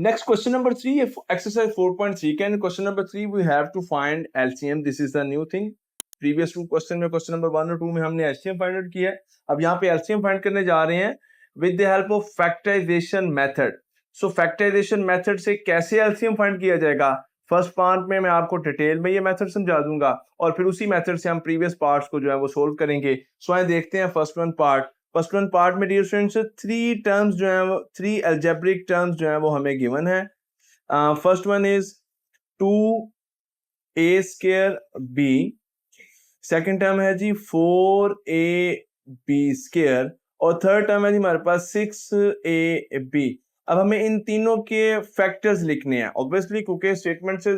Next, question number 3, exercise 4.3 can question number 3 we have to find LCM. This is the new thing. Previous two question में question number 1 और 2 में हमने LCM find out किया है. अब यहाँ पे LCM find करने जा रहे हैं with the help of factorization method. So factorization method से कैसे LCM find किया जाएगा? फर्स्ट पार्ट में मैं आपको डिटेल में ये मेथड समझा दूंगा और फिर उसी मेथड से हम प्रीवियस पार्ट्स को जो है वो सोल्व करेंगे. सो आइए देखते हैं फर्स्ट वन पार्ट में डियर स्टूडेंट्स 3 टर्म्स जो है वो 3 अलजेब्रिक टर्म्स जो है वो हमें गिवन है. First one is 2a² b, second term है जी 4ab² और थर्ड टर्म है जी हमारे पास 6ab. अब हमें इन तीनों के फैक्टर्स लिखने हैं ऑब्वियसली क्योंकि स्टेटमेंट से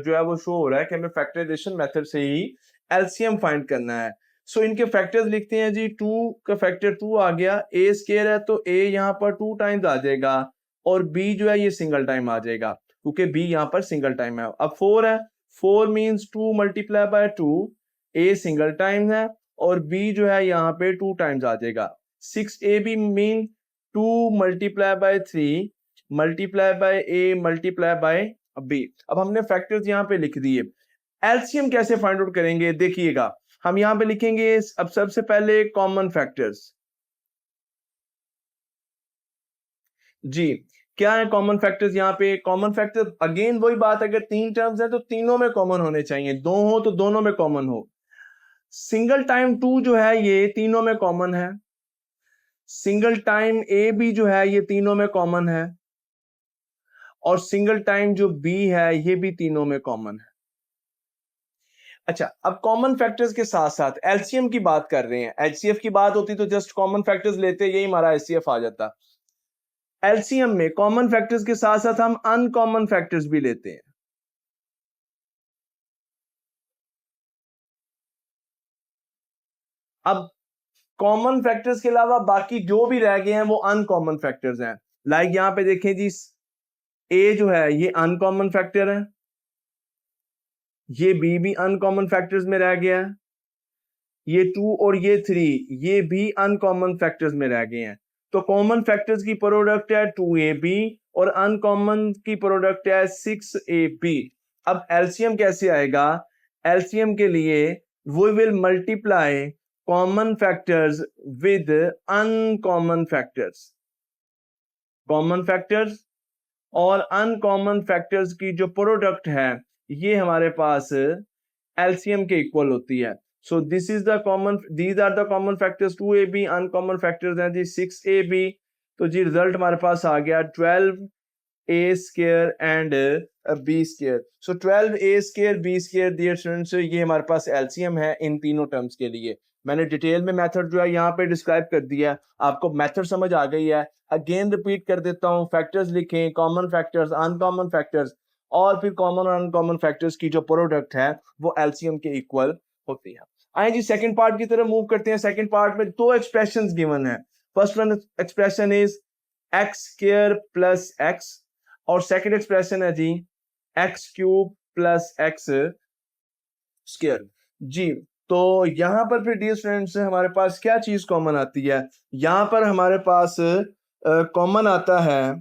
जो है वो शो हो रहा है कि हमें फैक्टराइजेशन मेथड से ही एलसीएम फाइंड करना है. सो इनके फैक्टर्स लिखते हैं जी. 2 का फैक्टर 2 आ गया, a² है तो a यहाँ पर 2 टाइम्स आ जाएगा और b जो है ये सिंगल टाइम आ जाएगा क्योंकि b यहाँ पर सिंगल टाइम है. अब 4 है, 4 means 2 multiply by 2, a single time है और b जो है यहाँ पे 2 टाइम्स आ जाएगा. 6ab mean 2 multiply by 3 multiply by a multiply by b. अब हमने फैक्टर्स यहाँ पे लिख दिए. एलसीएम कैसे फाइंड आउट करेंगे देखिएगा. हम यहाँ पे लिखेंगे अब सबसे पहले कॉमन फैक्टर्स. जी क्या है कॉमन फैक्टर्स? यहाँ पे कॉमन फैक्टर अगेन वही बात, अगर 3 टर्म्स है तो तीनों में कॉमन होने चाहिए, 2 हो तो दोनों में कॉमन हो. सिंगल टाइम 2 जो है ये तीनों में कॉमन है, सिंगल टाइम ए भी जो है ये तीनों में कॉमन है और सिंगल टाइम जो बी है ये भी तीनों में कॉमन है. अच्छा, अब कॉमन फैक्टर्स के साथ साथ एलसीएम की बात कर रहे हैं. एचसीएफ की बात होती तो जस्ट कॉमन फैक्टर्स लेते, यही हमारा एचसीएफ आ जाता. एलसीएम में कॉमन फैक्टर्स के साथ साथ हम अनकॉमन फैक्टर्स भी लेते हैं. अब कॉमन फैक्टर्स के अलावा बाकी जो भी रह गए हैं वो अनकॉमन फैक्टर्स हैं. लाइक यहां पे देखें जी, ए जो है ये अनकॉमन फैक्टर है, ये बी भी अनकॉमन फैक्टर्स में रह गया है, ये 2 और ये 3 ये भी अनकॉमन फैक्टर्स में रह गए हैं. तो कॉमन फैक्टर्स की प्रोडक्ट है 2ab और अनकॉमन की प्रोडक्ट है 6ab. अब एलसीएम कैसे आएगा? एलसीएम के लिए we will multiply common factors with uncommon factors. Common factors और अनकॉमन फैक्टर्स की जो प्रोडक्ट है ये हमारे पास एलसीएम के इक्वल होती है. So this is the common, these are the common factors 2ab, uncommon factors हैं जी 6ab. तो जी रिजल्ट हमारे पास आ गया 12a² and b². So 12a² b² dear students ये हमारे पास एलसीएम है इन तीनों टर्म्स के लिए. मैंने डिटेल में मेथड जो है यहाँ पे डिस्क्राइब कर दिया है, आपको मेथड समझ आ गई है. अगेन रिपीट कर देता हूँ, फैक्टर्स लिखें, कॉमन फैक्टर्स, अनकॉमन फैक्टर्स और फिर कॉमन और अनकॉमन फैक्टर्स की जो प्रोडक्ट है वो एलसीएम के इक्वल होती है. आइए जी सेकंड पार्ट की तरफ मूव करते हैं. सेकंड पार्ट में 2 एक्सप्रेशंस गिवन है. First one expression is x² plus x और सेकंड एक्सप्रेशन है जी x³ प्लस x². जी तो यहां पर फिर डियर स्टूडेंट्स हमारे पास क्या चीज कॉमन आती है? यहां पर हमारे पास कॉमन आता है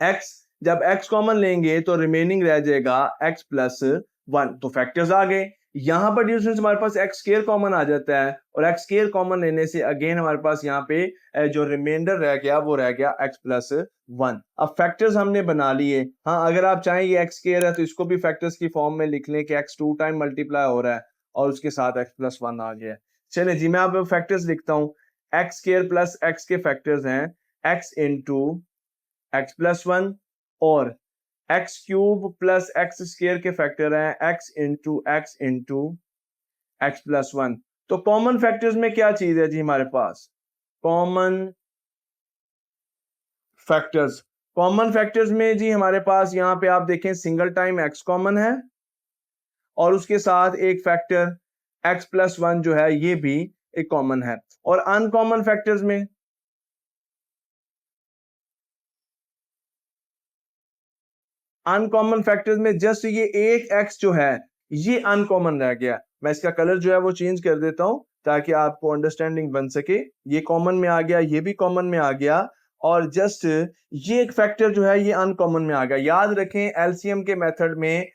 x. जब x कॉमन लेंगे तो रिमेनिंग रह जाएगा x प्लस 1. तो फैक्टर्स आ गए. यहां पर डियर स्टूडेंट्स हमारे पास x² कॉमन आ जाता है और x² कॉमन लेने से अगेन हमारे पास यहाँ पे जो रिमाइंडर रह गया वो रह गया x प्लस 1. अब फैक्टर्स हमने बना लिए. हाँ अगर आप चाहें ये x² है तो इसको भी फैक्टर्स की फॉर्म में लिख लें कि x 2 टाइम मल्टीप्लाई हो रहा है और उसके साथ x प्लस 1 आ गया. चलिए जी मैं आप फैक्टर्स लिखता हूँ. x² प्लस x के फैक्टर्स हैं x इंटू x प्लस 1 और x³ प्लस x² के फैक्टर हैं x इंटू x प्लस 1. तो कॉमन फैक्टर्स में क्या चीज है जी हमारे पास? Common factors. कॉमन फैक्टर्स में जी हमारे पास यहाँ पे आप देखें सिंगल टाइम x कॉमन है और उसके साथ एक फैक्टर x प्लस 1 जो है ये भी एक कॉमन है. और अनकॉमन फैक्टर्स में अनकॉमन फैक्टर्स में जस्ट ये एक x जो है ये अनकॉमन रह गया. मैं इसका कलर जो है वो चेंज कर देता हूं ताकि आपको अंडरस्टैंडिंग बन सके. ये कॉमन में आ गया, ये भी कॉमन में आ गया और जस्ट ये एक फैक्टर जो है ये अनकॉमन में आ गया। याद रखें एलसीएम के मेथड में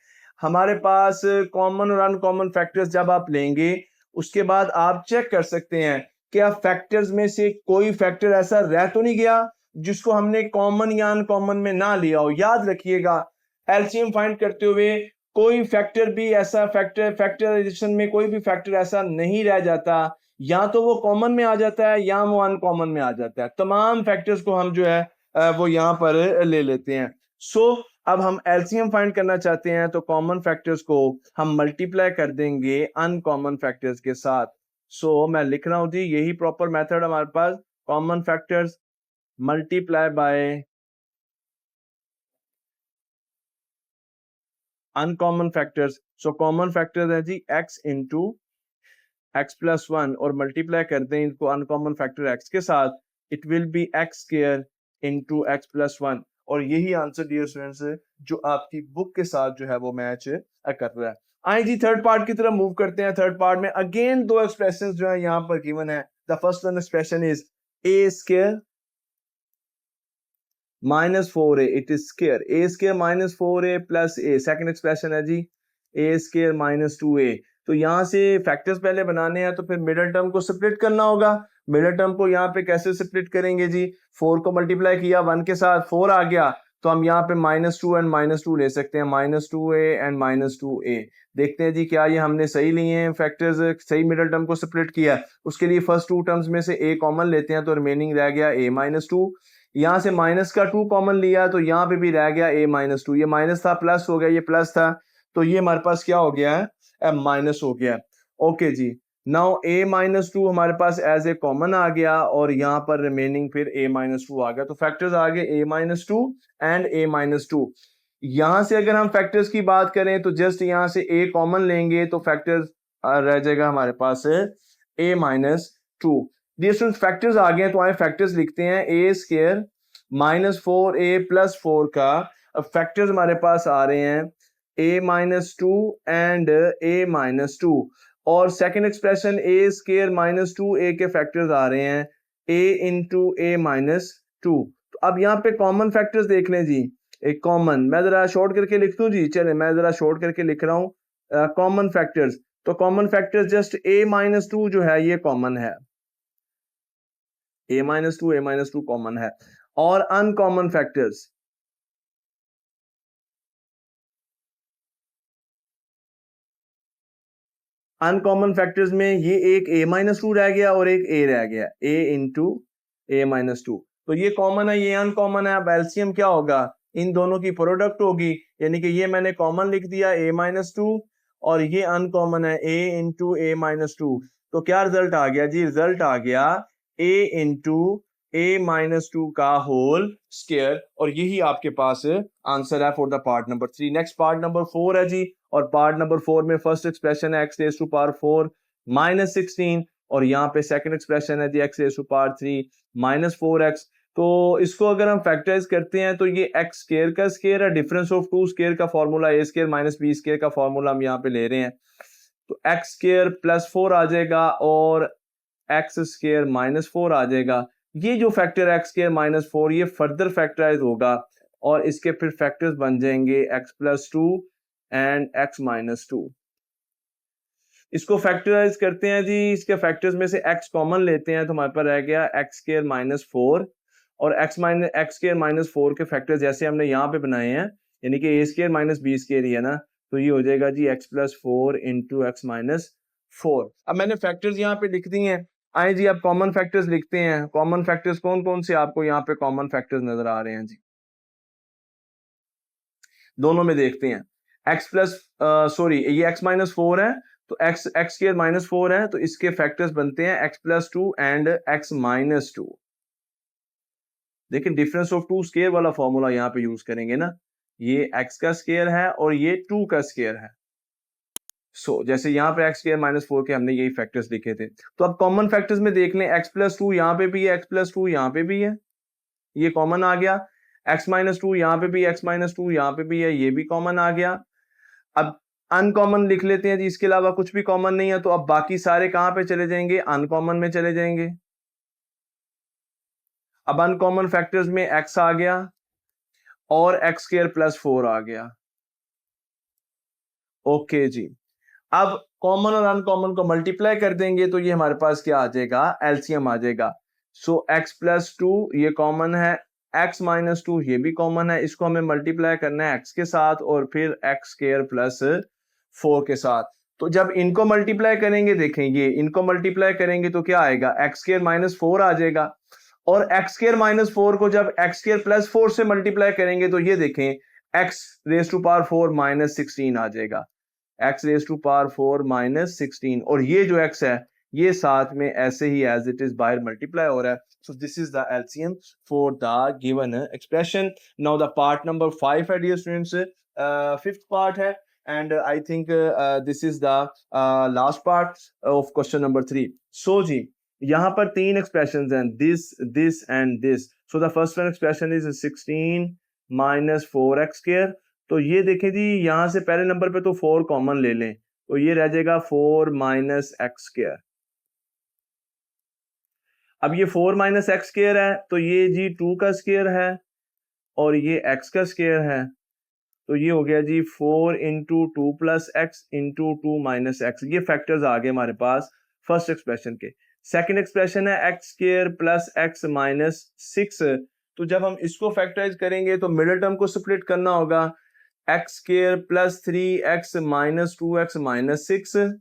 हमारे पास कॉमन और अनकॉमन फैक्टर्स जब आप लेंगे उसके बाद आप चेक कर सकते हैं क्या फैक्टर्स में से कोई फैक्टर ऐसा रह तो नहीं गया जिसको हमने कॉमन या अनकॉमन में ना लिया हो। याद रखिएगा एलसीएम फाइंड करते हुए कोई फैक्टर भी ऐसा फैक्टराइजेशन में कोई भी फैक्टर ऐसा नहीं रह जाता, या तो वो कॉमन में आ जाता है या वो अनकॉमन में आ जाता है। तमाम फैक्टर्स को हम जो है वो यहाँ पर ले लेते हैं। सो अब हम एलसीएम फाइंड करना चाहते हैं तो कॉमन फैक्टर्स को हम मल्टीप्लाई कर देंगे अनकॉमन फैक्टर्स के साथ। सो मैं लिख रहा हूं जी यही प्रॉपर मेथड हमारे पास, common factors multiply by uncommon factors. So common factors है जी x into x plus one और मल्टीप्लाई करते हैं इनको अनकॉमन फैक्टर x के साथ, it will be x square into x plus one. और यही आंसर डियर स्टूडेंट्स जो आपकी बुक के साथ जो है वो मैच कर रहा है। आए जी थर्ड पार्ट की तरफ मूव करते हैं। थर्ड पार्ट में अगेन दो एक्सप्रेशन जो है यहाँ पर गिवन है। The first one expression is a square minus 4a, it is square A square minus 4a plus a। Second expression है जी ए स्क्वायर माइनस 2a। तो यहाँ से फैक्टर्स पहले बनाने हैं तो फिर मिडिल टर्म को स्प्लिट करना होगा। मिडिल टर्म को यहाँ पे कैसे स्प्लिट करेंगे जी, 4 को मल्टीप्लाई किया 1 के साथ 4 आ गया तो हम यहाँ पे -2 एंड -2 ले सकते हैं, -2a एंड -2a। देखते हैं जी क्या ये हमने सही लिए हैं फैक्टर्स, सही मिडिल टर्म को स्प्लिट किया। उसके लिए फर्स्ट टू टर्म्स में से a कॉमन लेते हैं तो रिमेनिंग रह गया a-2। यहाँ से माइनस का 2 कॉमन लिया तो यहाँ पे भी रह गया a-2। ये माइनस था प्लस हो गया, ये प्लस था तो ये हमारे पास क्या हो गया है माइनस हो गया। ओके जी, नाउ a-2 हमारे पास एज ए कॉमन आ गया और यहाँ पर रिमेनिंग फिर a-2 आ गया। तो फैक्टर्स आ गए a-2 एंड a-2। यहाँ से अगर हम फैक्टर्स की बात करें तो जस्ट यहाँ से a कॉमन लेंगे तो फैक्टर्स रह जाएगा हमारे पास a-2। डियर स्टूडेंट्स फैक्टर्स आ गए तो आए फैक्टर्स लिखते हैं। ए स्क्वायर -4a प्लस 4 का फैक्टर्स हमारे पास आ रहे हैं a-2 एंड a-2। और second expression a square -2a के फैक्टर्स आ रहे हैं a इंटू a-2। तो अब यहाँ पे कॉमन फैक्टर्स देख लें जी। एक कॉमन मैं जरा शॉर्ट करके लिख दूं जी, चले मैं जरा शॉर्ट करके लिख रहा हूँ कॉमन फैक्टर्स। तो कॉमन फैक्टर्स जस्ट a-2 जो है ये कॉमन है, a-2 कॉमन है। और अनकॉमन फैक्टर्स अनकॉमन फैक्टर्स में ये एक a-2 रह गया और एक a रह गया, a इंटू a-2। तो ये कॉमन है ये अनकॉमन है। अब एलसीएम क्या होगा, इन दोनों की प्रोडक्ट होगी, यानी कि ये मैंने कॉमन लिख दिया a-2 और ये अनकॉमन है a इंटू a-2। तो क्या रिजल्ट आ गया जी, रिजल्ट आ गया a इंटू a-2 का होल स्क्वायर। और यही आपके पास आंसर है for the part number 3। Next part number 4 है जी, और पार्ट नंबर 4 में फर्स्ट एक्सप्रेशन है x⁴ -16 और यहाँ पे सेकंड एक्सप्रेशन है जी x⁴ -4x। तो इसको अगर हम फैक्टराइज करते हैं तो ये x स्क्वायर का स्क्वायर है, डिफरेंस ऑफ 2 स्क्वायर का formula a square minus b square का फॉर्मूला हम यहाँ पे ले रहे हैं। तो x स्क्वायर +4 आ जाएगा और x स्क्वायर -4 आ जाएगा। ये जो फैक्टर x स्क्वायर -4 ये फर्दर फैक्टराइज होगा और इसके फिर फैक्टर्स बन जाएंगे x+2 एंड x-2। इसको फैक्टराइज करते हैं जी, इसके फैक्टर्स में से x कॉमन लेते हैं तो हमारे पास रह गया x स्क्वायर -4 और x स्क्वायर -4 के फैक्टर्स जैसे हमने यहाँ पे बनाए हैं, यानी कि a square minus b square ही है ना, तो ये हो जाएगा जी x+4 इंटू x-4। अब मैंने फैक्टर्स यहाँ पे लिख दिए हैं। आए जी आप कॉमन फैक्टर्स लिखते हैं। कॉमन फैक्टर्स कौन कौन से आपको यहाँ पे कॉमन फैक्टर्स नजर आ रहे हैं जी, दोनों में देखते हैं। ये x-4 है तो x स्क्वायर -4 है तो इसके फैक्टर्स बनते हैं x+2 एंड x-2। देखिए डिफरेंस ऑफ 2 स्क्वायर वाला फॉर्मूला यहाँ पे यूज करेंगे ना, ये x का स्क्वायर है और ये 2 का स्क्वायर है। जैसे यहाँ पे x स्क्वायर -4 के हमने यही फैक्टर्स लिखे थे। तो अब कॉमन फैक्टर्स में देख लें, x+2 यहाँ पे भी है, x+2 यहाँ पे भी है, ये कॉमन आ गया। x-2 यहाँ पे भी, x-2 यहाँ पे भी है, ये भी कॉमन आ गया। अब अनकॉमन लिख लेते हैं जी, इसके अलावा कुछ भी कॉमन नहीं है तो अब बाकी सारे कहां पे चले जाएंगे, अनकॉमन में चले जाएंगे। अब अनकॉमन फैक्टर्स में x आ गया और x स्क्वायर प्लस 4 आ गया। ओके जी, अब कॉमन और अनकॉमन को मल्टीप्लाई कर देंगे तो ये हमारे पास क्या आ जाएगा, एलसीएम आ जाएगा। सो x प्लस 2 ये कॉमन है, x माइनस 2 ये भी कॉमन है, इसको हमें मल्टीप्लाई करना है x के साथ और फिर x स्क्वायर प्लस 4 के साथ। तो जब इनको मल्टीप्लाई करेंगे, देखेंगे इनको मल्टीप्लाई करेंगे तो क्या आएगा, x स्क्वायर माइनस 4 आ जाएगा, और x स्क्वायर माइनस 4 को जब x स्क्वायर प्लस 4 से मल्टीप्लाई करेंगे तो ये देखें x raise to power 4 minus 16 आ जाएगा, x raise to power 4 minus 16, और ये जो x है ये साथ में ऐसे ही एज इट इज बाहर मल्टीप्लाई हो रहा है। So this is the LCM for the given expression. Now the part number 5 है डियर स्टूडेंट्स, फिफ्थ पार्ट है, and I think this is the last part of question number 3। सो जी यहाँ पर तीन expressions हैं, this and this. So the first one expression is 16 minus 4x square. तो ये देखें जी, यहां से पहले नंबर पे तो 4 कॉमन ले लें तो ये रह जाएगा 4 माइनस एक्स स्क्वायर। अब ये 4 माइनस एक्स स्क्वायर है तो ये जी 2 का स्क्वायर है और ये x का स्क्वायर है, तो ये हो गया जी 4 into 2 plus x into 2 minus x. ये फैक्टर्स आ गए हमारे पास फर्स्ट एक्सप्रेशन के। सेकंड एक्सप्रेशन है x square plus x minus 6। तो जब हम इसको फैक्टराइज करेंगे तो मिडिल टर्म को स्प्लिट करना होगा, x square plus 3x minus 2x minus 6,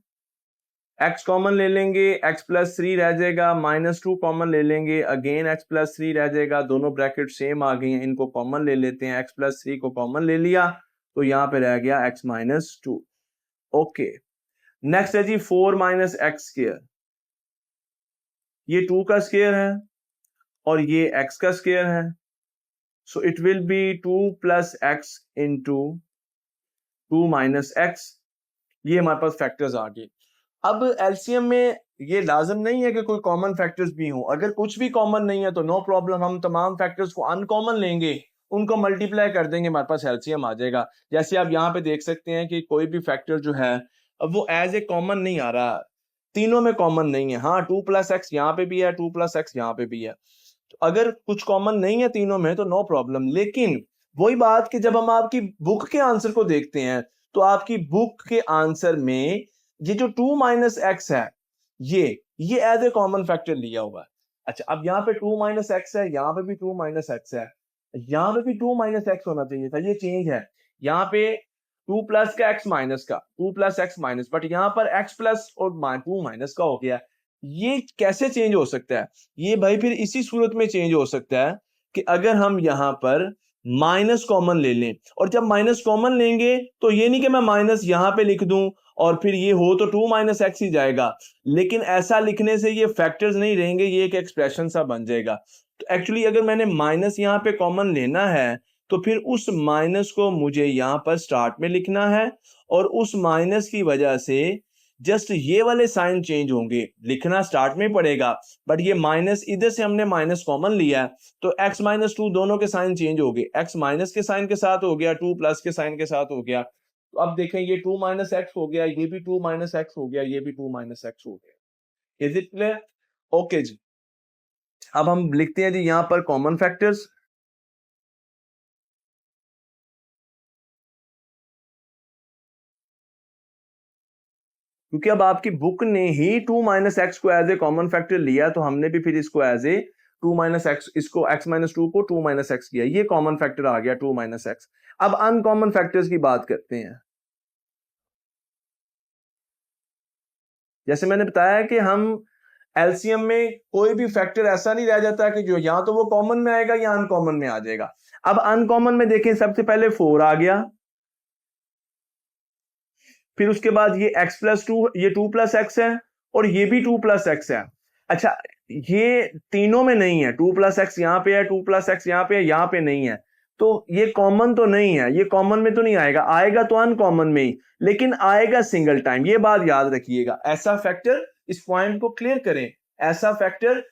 x common ले लेंगे, x प्लस 3 रह जाएगा, माइनस 2 कॉमन ले लेंगे, अगेन x प्लस 3 रह जाएगा, दोनों ब्रैकेट सेम आ गई हैं, इनको कॉमन ले लेते हैं, x प्लस 3 को कॉमन ले लिया तो यहाँ पे रह गया x माइनस 2। ओके, नेक्स्ट है जी 4 माइनस एक्स स्क्वायर। ये 2 का स्क्वायर है और ये x का स्क्वायर है, so it will B 2 plus x into 2 minus x. ये हमारे पास फैक्टर्स आ गए। अब एलसीएम में ये लाजम नहीं है कि कोई कॉमन फैक्टर्स भी हो, अगर कुछ भी कॉमन नहीं है तो नो प्रॉब्लम, हम तमाम फैक्टर्स को अनकॉमन लेंगे, उनको मल्टीप्लाई कर देंगे, हमारे पास एलसीएम आ जाएगा। जैसे आप यहाँ पे देख सकते हैं कि कोई भी फैक्टर जो है अब वो एज ए कॉमन नहीं आ रहा, तीनों में कॉमन नहीं है। हाँ 2 प्लस एक्स यहाँ पे भी है, 2 प्लस एक्स यहाँ पे भी है, तो अगर कुछ कॉमन नहीं है तीनों में तो नो प्रॉब्लम। लेकिन वही बात कि जब हम आपकी बुक के आंसर को देखते हैं तो आपकी बुक के आंसर में ये जो 2 माइनस एक्स है ये एज ए कॉमन फैक्टर लिया हुआ है। अच्छा, अब यहाँ पे 2 माइनस एक्स है, यहाँ पे भी 2 माइनस एक्स है, यहाँ पे भी 2 माइनस एक्स होना चाहिए था, ये चेंज है। यहाँ पे 2 प्लस का एक्स माइनस का, 2 प्लस एक्स माइनस, बट यहाँ पर एक्स प्लस और 2 माइनस का हो गया। ये कैसे चेंज हो सकता है? ये भाई फिर इसी सूरत में चेंज हो सकता है कि अगर हम यहाँ पर माइनस कॉमन ले लें, और जब माइनस कॉमन लेंगे तो ये नहीं कि मैं माइनस यहाँ पे लिख दूं और फिर ये हो तो 2 माइनस एक्स ही जाएगा, लेकिन ऐसा लिखने से ये फैक्टर्स नहीं रहेंगे, ये एक एक्सप्रेशन सा बन जाएगा। तो एक्चुअली अगर मैंने माइनस यहाँ पे कॉमन लेना है तो फिर उस माइनस को मुझे यहाँ पर स्टार्ट में लिखना है, और उस माइनस की वजह से जस्ट ये वाले साइन चेंज होंगे, लिखना स्टार्ट में पड़ेगा, बट ये माइनस इधर से हमने माइनस कॉमन लिया है तो x माइनस 2 दोनों के साइन चेंज हो गए, x माइनस के साइन के साथ हो गया, 2 प्लस के साइन के साथ हो गया। तो अब देखें ये 2 माइनस एक्स हो गया, ये भी 2 माइनस एक्स हो गया, ये भी 2 माइनस एक्स हो गया। Is it clear? ओके जी, अब हम लिखते हैं जी यहां पर कॉमन फैक्टर्स। क्योंकि अब आपकी बुक ने ही 2 माइनस एक्स को एज ए कॉमन फैक्टर लिया तो हमने भी फिर इसको एज ए 2 माइनस एक्स, इसको x माइनस 2 को 2 माइनस एक्स किया, ये कॉमन फैक्टर आ गया 2 माइनस एक्स। अब अनकॉमन फैक्टर्स की बात करते हैं। जैसे मैंने बताया कि हम एलसीएम में कोई भी फैक्टर ऐसा नहीं रह जाता कि जो या तो वो कॉमन में आएगा या अनकॉमन में आ जाएगा। अब अनकॉमन में देखें, सबसे पहले 4 आ गया, फिर उसके बाद ये x प्लस 2, ये 2 प्लस एक्स है और ये भी 2 प्लस एक्स है। अच्छा, ये तीनों में नहीं है, 2 प्लस एक्स यहाँ पे है, 2 प्लस एक्स यहाँ पे है, यहाँ पे नहीं है, तो ये कॉमन तो नहीं है, ये कॉमन में तो नहीं आएगा, आएगा तो अनकॉमन में ही, लेकिन आएगा सिंगल टाइम। ये बात याद रखिएगा, ऐसा फैक्टर, इस पॉइंट को क्लियर करें, ऐसा फैक्टर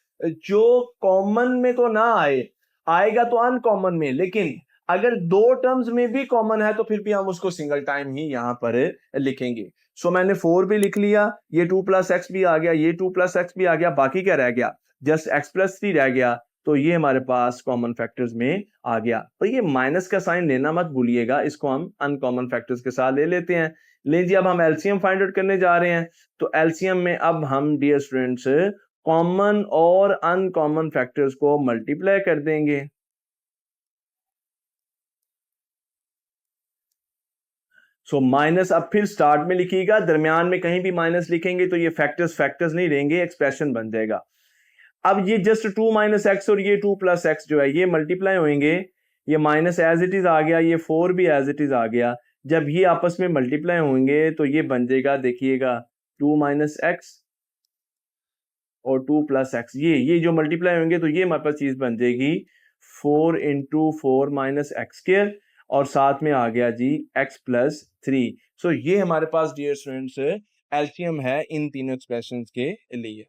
जो कॉमन में तो ना आए, आएगा तो अनकॉमन में, लेकिन अगर दो टर्म्स में भी कॉमन है तो फिर भी हम उसको सिंगल टाइम ही यहां पर लिखेंगे। सो मैंने 4 भी लिख लिया, ये 2 प्लस एक्स भी आ गया, ये 2 प्लस एक्स भी आ गया, बाकी क्या रह गया, जस्ट x प्लस 3 रह गया, तो ये हमारे पास कॉमन फैक्टर्स में आ गया। तो ये माइनस का साइन लेना मत भूलिएगा, इसको हम अनकॉमन फैक्टर्स के साथ ले लेते हैं। ले जी, अब हम एलसीएम फाइंड आउट करने जा रहे हैं। तो एलसीएम में अब हम डियर स्टूडेंट्स कॉमन और अनकॉमन फैक्टर्स को मल्टीप्लाई कर देंगे। सो माइनस अब फिर स्टार्ट में लिखिएगा, दरमियान में कहीं भी माइनस लिखेंगे तो ये फैक्टर्स फैक्टर्स नहीं रहेंगे, एक्सप्रेशन बन जाएगा। अब ये जस्ट 2 माइनस एक्स और ये 2 प्लस एक्स जो है ये मल्टीप्लाई होंगे। ये माइनस एज इट इज आ गया, ये 4 भी एज इट इज आ गया। जब ये आपस में मल्टीप्लाई होंगे तो ये बन जाएगा, देखिएगा 2 माइनस एक्स और 2 प्लस एक्स, ये जो मल्टीप्लाई होंगे तो ये हमारे पास चीज बन जाएगी 4 इंटू 4 माइनस एक्स स्क्वायर, और साथ में आ गया जी x प्लस 3। सो ये हमारे पास डियर स्टूडेंट्स एलसीएम है इन तीनों एक्सप्रेशंस के लिए।